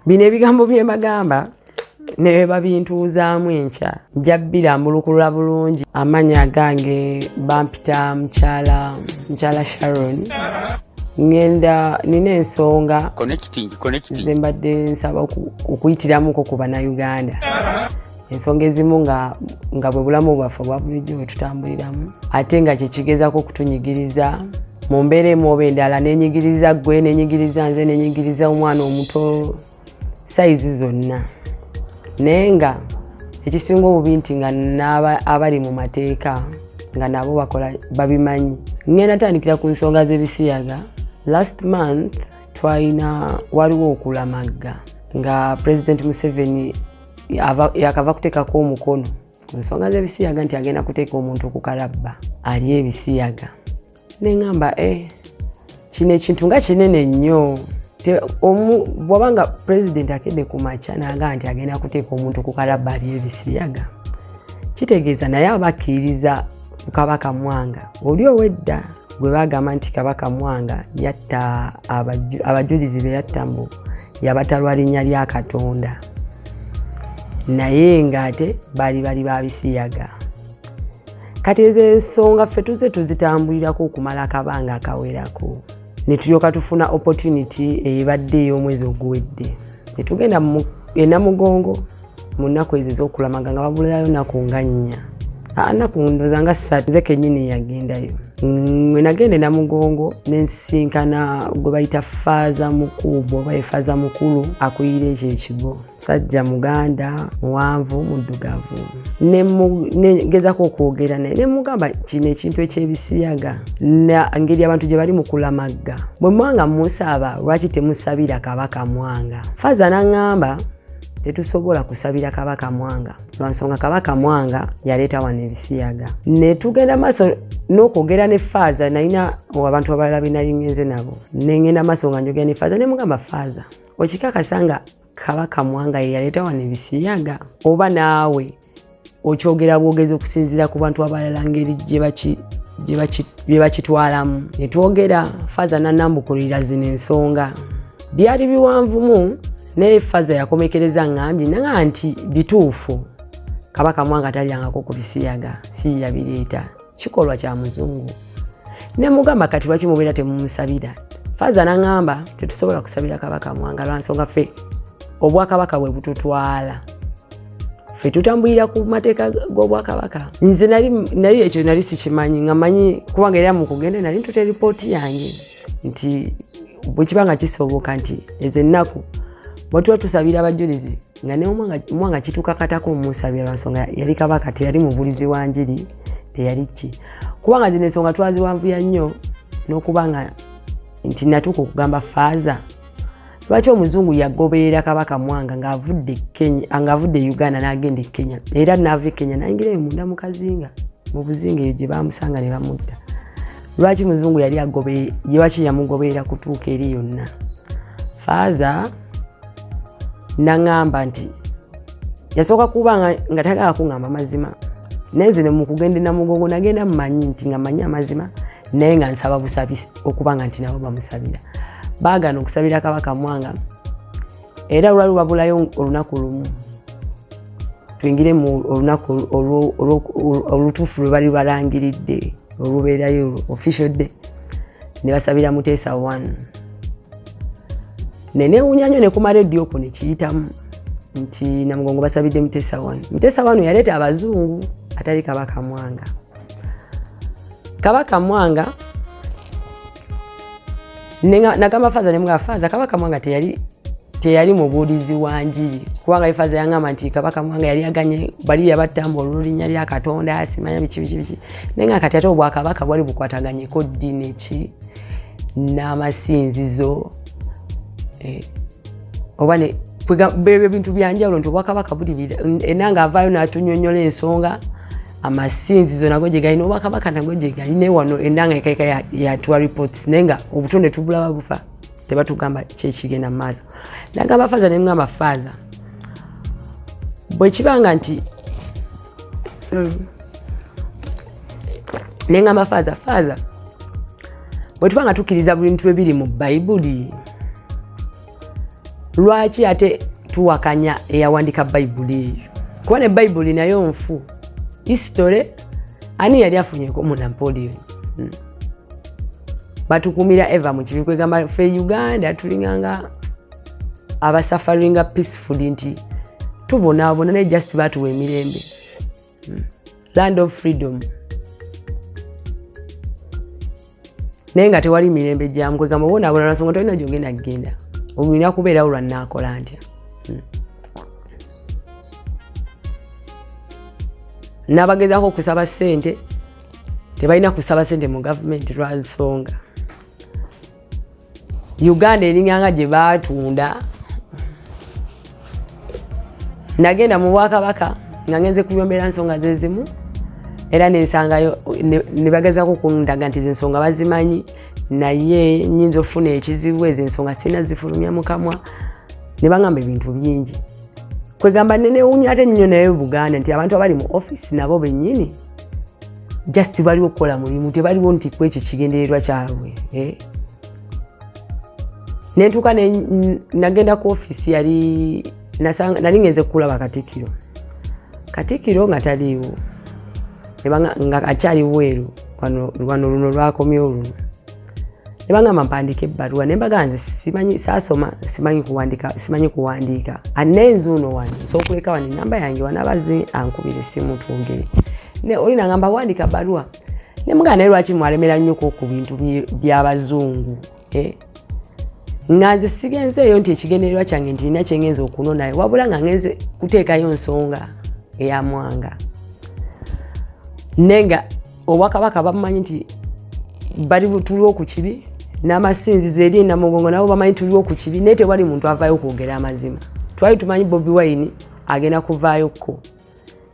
bino ebigambo bye bagamba ne babintuuzaamu enkya nja birambulukulula bulungi. Amanya gange bampita mukyala Sharon. Ngenda nina ensonga ze mbadde nsaba okuyitiramuko ku bannayuganda. Ensonga ezimu nga bwe bulamu bwaffe obwa bulijjo bwe tutambuliramu ate nga kyekigezaako okutunyigiriza mu mbeera emu oba endala, nenyigiriza gwe, nenyigiriza nze, nenyigiriza omwana omuto, sayizi zonna. Naye nga ekisinga obubi nti nga abali mu mateeka nga nabo bakola babimanyi. Ngenda tandikira ku nsonga z'ebisiyaga. Last month waliwo okulamagga nga President Museveni yakava kuteekako omukono ku nsonga z'ebisiyaga nti agenda kuteeka omuntu ku kalabba ali ebisiyaga. Nengamba kino ekintu nga kinene nnyo. Bwabanga President akedde ku makya naga nti agenda kuteeka omuntu ku kalabba ali ebisiyaga, kitegeeza naye abakkiriza Kabaka Mwanga. Oli owedda gwe bagamba nti Kabaka Mwanga yatta abajulizi be yatta mbu yabatalwa linnya lya Katonda, naye ng'ate bali babisiyaga. Kati ezo ensonga ffe tuze tuzitambulirako okumala akabanga akawerako, ne tulyoka tufuna opportunity ebadde ey'omwezi oguwedde. Ne tugenda e Namugongo mu nnaku ezo ez'okulamaga nga babulayo nnaku nga 4. Nnaku ndowooza nga 3 nze kennyini yagendayo. Mwe nagenda e Namugongo nensinkana gwe bayita Faaza Mukuubo oba Faaza Mukulu akuyira ekyo ekigo. Musajja Muganda, muwanvu, muddugavu. Negezako okwogera naye ne mugamba kino ekintu eky'ebisiyaga ngeri abantu gye bali mu kulamagga. Bwe Mwanga musaba lwaki temusabira Kabaka Mwanga? Faaza n'aŋŋamba tetusobola kusabira Kabaka Mwanga lwansonga Kabaka Mwanga yaleeta wano ebisiyaga. Ne tugenda maaso n'okwogera ne Faaza, nalina abantu abalala be nali ngenze nabo. Ne ngenda maaso nga njogera ne Faaza ne mugamba Faaza, okikakasa nga Kabaka Mwanga ye yaleeta wano ebisiyaga oba naawe okyogera bwogezi okusinziira ku bantu abalala ngeri gye bakitwalamu? Ne twogera, Faaza n'annambukulira zino ensonga. Byali biwanvumu naye Faaza yakomekereza ngambye nanga nti bituufu Kabaka Mwanga talyangako ku bisiyaga, si yabireeta, kikolwa kya muzungu. Ne mugamba kati lwaki mubeera temumusabira? Faaza n'aŋŋamba tetusobola kusabira Kabaka Mwanga lwansonga ffe obwakabaka bwe bututwala, ffe tutambulira ku mateeka g'obwakabaka. Nze nali ekyo nali sikimanyi, nga manyi kubanga era mu kugenda nali ntuta ripooti yange nti bwe kibanga kisoboka nti ezo ennaku bwe tuba tusabira abajulizi nga ne Mwanga kitukakatako omusabira lwansonga yali Kabaka, teyali mubulizi wa njiri, teyali ki. Kubanga zino ensonga twaziwanvuya nnyo n'okubanga nti natuuka okugamba Faaza, lwaki omuzungu yagoberera Kabaka Mwanga ng'avudde Uganda n'agenda e Kenya, era n'ava e Kenya n'ayingirayo munda mu kazinga, mu buzinga eyo gye bamusanga ne bamutta? Lwaki muzungu lwaki yamugoberera kutuuka eri yonna? Faaza n'aŋŋamba nti yasooka kubanga nga tagala kuŋŋamba mazima, naye nze mu kugenda e Namugongo nagenda mumanyi nti nga manyi amazima, naye nga nsaba busabi okubanga nti nabo bamusabira. Baagana okusabira Kabaka Mwanga era lwali babulayo olunaku lumu tuyingire mu olunaku olutuufu lwe bali balangiridde olubeerayo official day, ne basabira Muteesa 1. Nenewuunya nnyo ne ku maredio okwo ne kiyitamu nti Namugongo basabidde Muteesa 1. Muteesa 1 yaleeta abazungu atali Kabaka Mwanga. Kabaka Mwanga nagamba Faaza ne mugamba Faaza, Kabaka Mwanga teyali mubuulizi wa njiri, kubanga Faaza yaŋŋamba nti Kabaka Mwanga yali aganye bali yabattamba olw'erinnya lya Katonda, simanya biki. Naye nga kati ate obwakabaka bwali bukwataganyeko ddiini ki n'amasinzizo oba bebyo bintu byanjawulo nti obwakabaka buli enanga avaayo n'atunyonnyola ensonga amasinzizo nago gye galina, obwakabaka nago gye galina wano enanga ekaika yatuwa reports, naye nga obutonde tubulaba bufa tebatugamba kyekigenda mu maaso. Nagamba Faaza ne mugamba Faaza, bwe kibanga nti nengamba Faaza bwe tubanga tukkiriza buli bintu biri mu Bayibuli lwaki ate tuwakanya eyawandika Bayibuli eyo kuba ne Bayibuli nayo nfu history ani yali afunyeko mu Napoleon batukumira eva mu kibi kwegamba fe Uganda tulinganga abasafaringa peacefully nti tubonaabona ne just batuwa emirembe land of freedom naye nga tewali mirembe gyamu kwegamba bonaabona nasonga tolina gyogenda kugenda olina kubeerawo lwannaakola ntya n'abagezaako okusaba ssente tebalina kusaba ssente mu gavumenti lwa nsonga Uganda eringanga gye baatunda nagenda mu Bwakabaka nga ngenze kuyombera nsonga zezimu era nensangayo ne bagezaako kundaga nti ensonga bazimanyi naye nyinza ofuna ekizibu ezo ensonga sina zifulumya mu kamwa ne bangamba ebintu bingi kwegamba nenewunya ate nnyo naye Buganda nti abantu abali mu office nabo bennyini just baliwo okukola mulimu tebaliwo nti kwekyo kigendererwa kyabwe nentuuka nagenda ku office yali nali ngenze kulaba Katikkiro nga taliiwo nga akyali bweru wano luno lwakomyewo luno ne bangamba mpandiika ebbaluwa ne mbaga nze saasoma simanyi kuwandiika anenzi uno wano nsobola okuleka wano enamba yange wanabazi ankubira essimu twogere oli nagamba wandiika bbaluwa ne mugamba naye lwaki mwalemera nnyo ku bintu by'abazungu nga nze sigenzeeyo nti ekigendererwa kyange nti nina kyengenza okunonayo wabula nga ngenze kuteekayo nsonga eya Mwanga nenga Obwakabaka bamanyi nti bali tuliwo ku kibi n'amasinzizo eri Namugongo nabo bamanyi tuliwo ku kibi naye tewali muntu avaayo okwogera amazima twali tumanyi Bobi Wine agenda kuvaayoko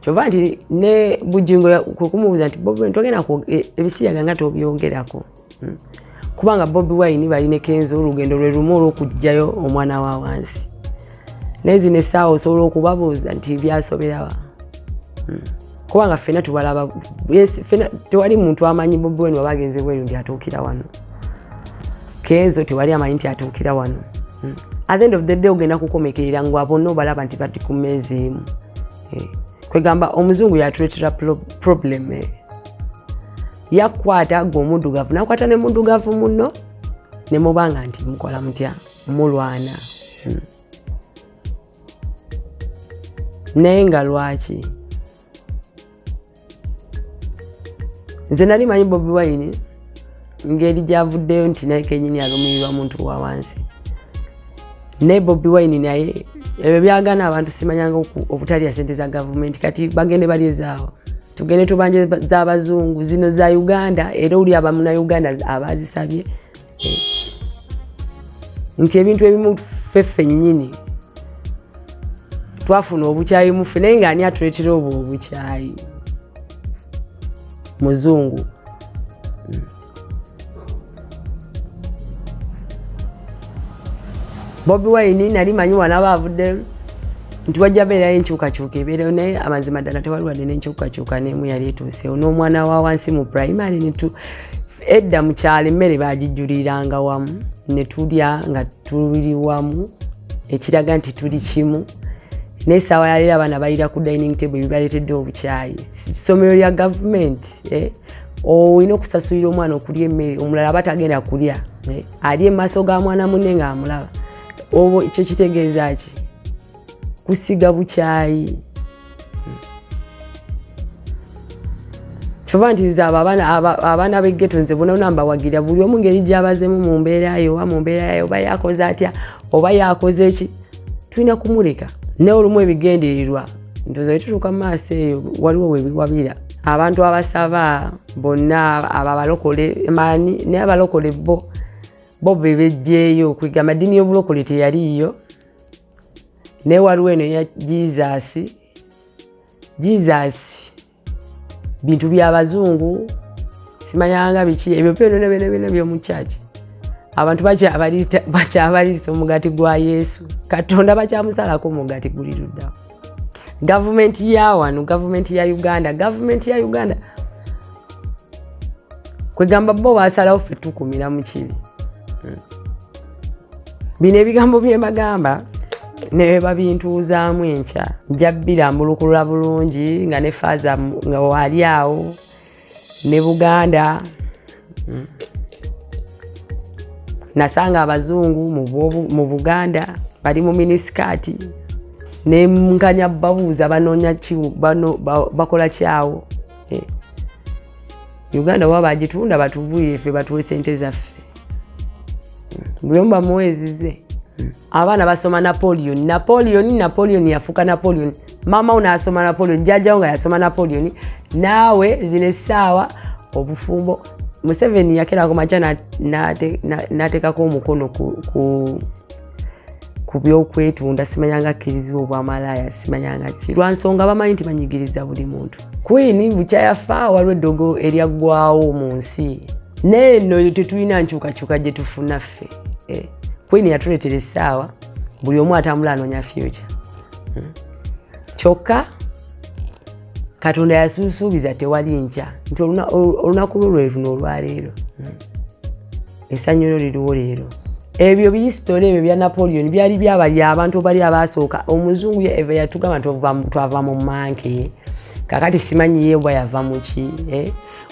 kyova nti ne Bujingo kukumubuuza nti Bobi Wine togenda ebisiyaga nga tobyongerako kubanga Bobi Wine balina Kenzo olugendo lwe lumu olw'okujjayo omwana wa wansi nezi nesaawa osobola okubabuuza nti byasoberawa kubanga ffena tubalaba tewali muntu amanyi Bobi Wine wabagenze bweru nti atuukira wano Kenzo tewali amanyi nti atuukira wano at the end of the day ogenda kukomekerera ngu abo n'obalaba nti bati ku mmeezi emu kwegamba omuzungu yatuleetera problem yakwata gwe omuddugavu nakwata ne muddugavu muno ne mubanga nti mukola mutya mulwana naye nga lwaki nze nali manyi Bobi Wine ngeri gyavuddeyo nti naye kenyini alumirirwa muntu wa wansi naye Bobi Wine naye ebyo byagana abantu simanyanga obutalya ssente za gavumenti kati bagende balyezaawo tugende tubanje z'abazungu zino za Uganda era oli abamu na Uganda abazisabye nti ebintu ebimu ffeffe nnyini twafuna obukyayi muffe naye nga ani atuleetera obwo obukyayi muzungu Bobi Wine nali manyi wanaaba avudde nti wajja beerayo enkyukakyuka ebeereyo naye amazima ddala tewali wadde n'enkyukakyuka n'emu yali etuuseewo n'omwana wa wansi mu primary edda mu kyalo emmere baagijjuliranga wamu ne tulya nga tuli wamu ekiraga nti tuli kimu n'essaawa yaleero abaana balira ku dining table ebibaleetedde obukyayi ssomero lya gavumenti olina okusasulira omwana okulya emmere omulala aba tagenda kulya ali emaaso ga mwana munne ng'amulaba obwo ekyo kitegeeza ki kusiga bukyayi kyova nti nze abaana b'eggeto nze bona mbawagira buli omu ngeri gy'abazemu mu mbeera yo oba yakoze atya oba yakoze eki tulina kumuleka naye olumu ebigendererwa ntoza wetutuuka mu maaso eyo waliwo webiwabira abantu abasaba bonna abalokole maani naye abalokole bo bebejjeeyo kwegamba ddiini y'obulokole teyaliiyo naye waliwo eno ya Jesus bintu by'abazungu simanyanga biki ebyo byonna by'omu kyaki abantu bakyabaliisa omugati gwa Yesu Katonda bakyamusalako omugati guli luddawo gavumenti ya wano gavumenti ya Uganda kwegamba bo basalawo ffe tukumira mu kibi bino ebigambo bye mbagamba ne babintuuzaamu enkya nja birambulukulula bulungi nga ne faaza nga wali awo ne Buganda nasanga abazungu mu Buganda bali mu minisikaati ne nkanya babuuza banoonya bakola kyawo Uganda waba agitunda batuvuye ffe batuwe sente zaffe buli omu bamuweezize abaana basoma Napoleon yafuuka Napoleon mama una asoma Napoleon jjajjawo nga yasoma Napoleon naawe zino essaawa obufumbo Museveni yakerako makya n'ateekako omukono ku byokwetunda simanyanga akkirizibwa obwamalaaya simanyanga ki lwa nsonga bamanyi nti banyigiriza buli muntu Queen bukyayafa waliwo eddogo eryaggwawo mu nsi neeno tetulina nkyukakyuka gye tufuna ffe Queen yatuleetera essaawa buli omu atambula anoonya future kyokka Katonda yasuusuubiza tewali nkya nti olunaku lwe luno olwaleero essanyu liriwo leero ebyo biyisitole ebyo bya Napoleon byali byabali abantu bali abaasooka omuzungu eva yatugamba twava mu manke kakati simanyi ye bwa yava mu ki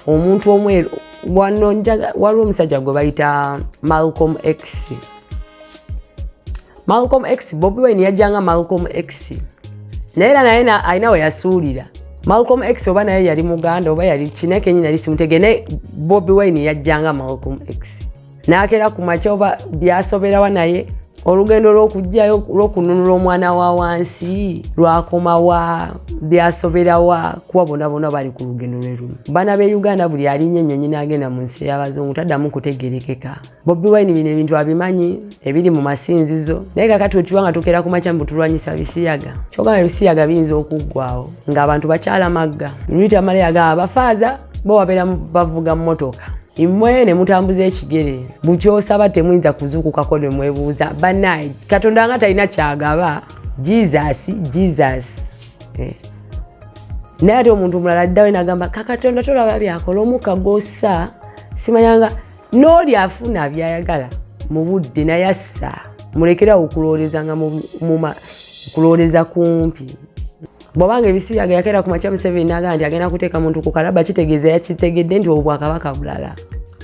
omuntu omweru waliwo omusajja gwe bayita Malcolm X Bobi Wine yajjanga Malcolm X naye era naye alina we yasuulira Malcolm X oba naye yali Muganda oba yali kineke nyina lisimutege naye Bobi Wine yajjanga Malcolm X n'akera ku makya oba byasoberawa naye olugendo lw'okujjayo lw'okununula omwana wa wansi lwakomawa byasoberawa kuba bonna bali ku lugendo lwe lumu bana b'e Uganda buli alinnye ennyonyi n'agenda mu nsi y'abazungu taddamu kutegerekeka Bobi Wine bino ebintu abimanyi ebiri mu masinzizo naye kakati wetuba nga tukera ku makya mbu tulwanyisa bisiyaga kyogamba ebisiyaga biyinza okuggwawo ng'abantu bakyala magga luyita male yagamba bafaaza bo wabeera bavuga mmotoka imwe ne mutambuza ekigere bukyosaba temuyinza kuzuukukako ne mwebuuza bannaye Katonda nga talina kyagaba Jesus naye ate omuntu omulala addawe n'agamba Katonda tolaba byakola omukka gw'ossa simanyanga n'oli afuna byayagala mu budde naye assa mulekerawo okulowoolezanga kulowooleza kumpi bw'obanga ebisiyaga yakera ku makya Museveni n'agamba nti agenda kuteeka muntu ku kalaba kitegeeza yakitegedde nti obwakabaka bulala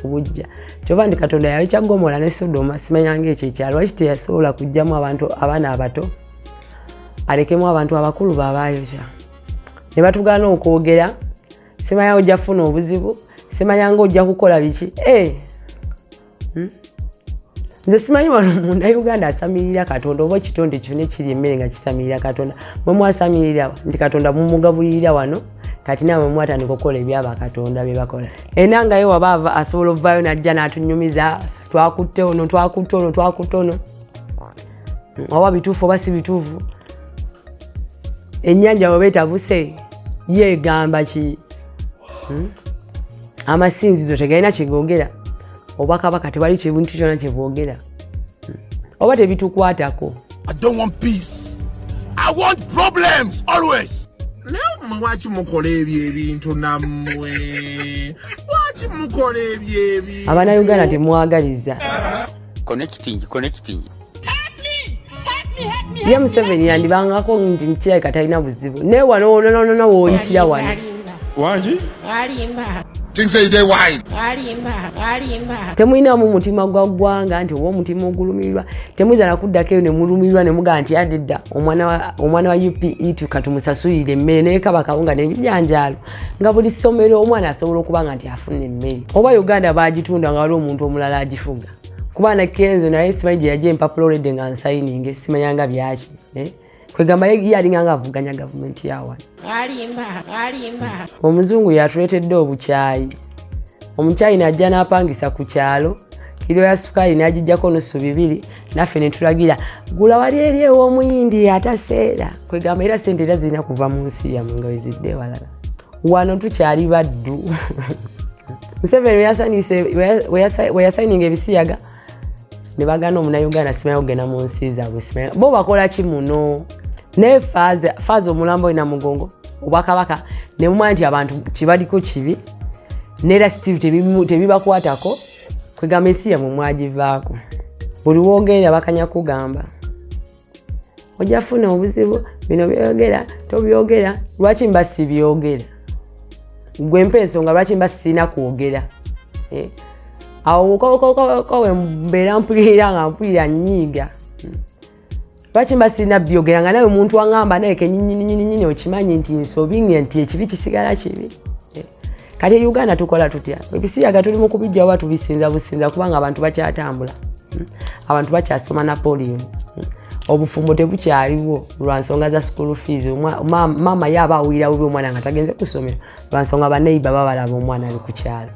obujja kyova nti Katonda yawekya Gomora ne Sodoma simanyanga ekyo ekyalo lwaki teyasobola kujjamu abaana abato alekemu abantu abakulu babayokya ne batugaana okwogera simanyanga ojja kufuna obuzibu simanyanga ojja kukola biki nze simanyi wano munda Uganda asamirira Katonda oba ekitonde kyonna kiri emmere nga kisamirira Katonda mwe mwasamirira nti Katonda mumugabulirira wano kati nawe mwatandika okukola ebyaba Katonda bye bakola enangayo waba asobola ovaayo najja n'atunyumiza twakutte ono oba bituufu oba si bituufu ennyanja bwe beetabuse yeegamba ki amasinzizo tegalina kigogera oba Kabaka tewali kintu kyonna kyebwogera oba tebitukwatako I don't want peace. I want problems always. Nawe lwaki mukola ebintu nammwe? Lwaki mukola ebyo? Abanayuganda temwagaliza. Connecting. Ye Museveni yandibangako nti nkira katalina buzibu. Ne wano no woyitira wano. Wangi? Alimba. Things say they wise. Alimba. Temuyina mu mutima gwa ggwanga nti oba omutima ogulumirirwa temuyinza nakuddako eyo ne mulumirirwa ne mugamba nti adidda omwana wa UPE tukatumusasulire emmere naye Kabaka n'ebijanjaalo nga buli ssomero omwana asobola okubanga nti afuna emmere oba Uganda baagitunda nga waliwo omuntu omulala agifuga kuba na Kenzo naye simanyi gye yajja empapula olwedde nga nsayininga simanyanga byaki kwegamba ye alinga nga avuganya gavumenti yawa Alimba. Omuzungu yatuleetedde obukyayi omukyayi najja n'apangisa ku kyalo kiro ya sukaali n'agijjako nusu 2 naffe ne tulagira gula wali eri ew'omuyindi ataseera kwegamba era sente era zirina kuva mu nsi yammwe nga wezidde walala wano tukyali baddu Museveni we yasayininga ebisiyaga ne bagana omunayuganda simanyi okugenda mu nsi zaabwe simanyi bo bakola ki muno ne faaza omulambo ina mugongo obwakabaka ne mumanya nti abantu kibaliko kibi nera Steve tebibakwatako kwegamba ensi yammwe mwagivaako buli woogerera bakanya kugamba ojafuna obuzibu bino byogera tobyogera lwaki mba sibyogera gwe mpa ensonga lwaki mba sina kwogera awo kowe mbeera mpulira nga mpulira nnyiiga lwaki mba sina byogera nga nawe omuntu wangamba naye kenyinyinyinyinyini okimanyi nti nsobinge nti ekibi kisigala kibi kati Uganda tukola tutya ebisiyaga tuli mu kubijja oba tubisinza businza kubanga abantu bakyatambula abantu bakyasoma na polio obufumbo tebukyaliwo lwa nsonga za school fees mama yaba awulirawo by'omwana nga tagenze kusomera lwa nsonga baneiba babalaba omwana ali ku kyalo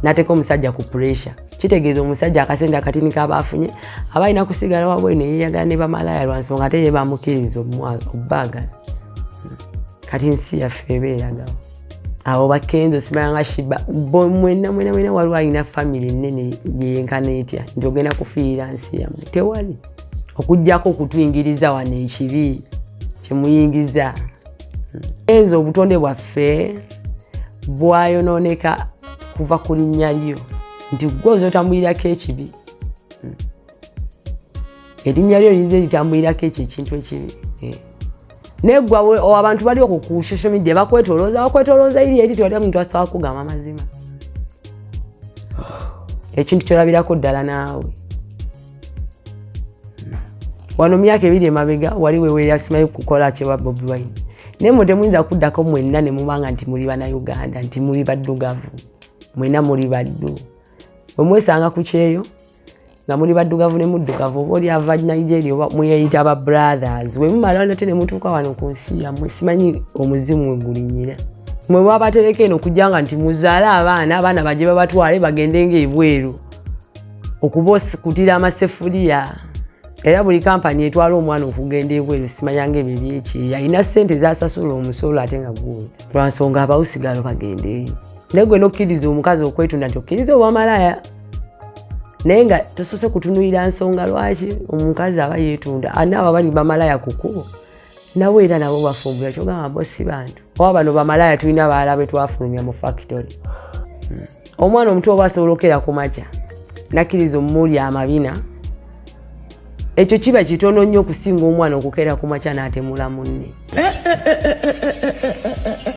nateka omusajja ku pressure kitegeeza omusajja akasente akatini k'abaafunye abalina kusigala wabwene yeyagala ne bamalaya lwa nsonga ate ye bamukiriza obbagala kati nsi yaffe ebeeragawo abo bakenzo simanga shiba mwena waliwo alina family nnene yenkana etya nti ogenda kufiira nsi yammwe tewali okujjako okutuyingiriza wano ekibi kyemuyingiza enzo obutonde bwaffe bwayonooneka kuva ku linnya lyo nti gwoza otambulirako ekibi erinnya lyo lize litambulirako ekyo ekintu ekibi negwa abantu bali okwo ku social media bakwetolooza iri eri tewali omuntu asobola kugamba amazima ekintu kyolabirako ddala naawe wano myaka ebiri emabega wali wewe yasimayo kukola kyewa Bobi Wine naye mwe temuyinza kuddako mwenna ne mubanga nti muli bannayuganda nti muli baddugavu mwenna muli baddu bwe mwesanga ku kyeyo nga muli baddugavu ne muddugavu oba oli ava Nigeria oba mweyayita aba brothers bwe mumala nate ne mutuuka wano ku nsi yammwe simanyi omuzimu we gulinnyira mwe bwabatereka eno okujjanga nti muzaale abaana bajje babatwale bagende ng'ebweru okubakutira amasefuliya era buli kampani etwala omwana okugenda ebweru simanyanga ebyo ebyeki alina ssente zasasula omusolo ate nga guwe lwa nsonga abawusigalo bagende naye gwe nokkiriza omukazi okwetunda nti okkiriza obwamalaya naye nga tosoose kutunuulira nsonga lwaki omukazi aba yeetunda ani abo bali bamalaya ku kkubo nawe era nabo bafumbula kyogamba bosi bantu oba bano bamalaya tulina balala be twafulumya mu factory omwana omutu oba asobola okera ku makya nakkiriza omumuli amabina ekyo kiba kitono nnyo okusinga omwana okukera ku makya n'atemula munne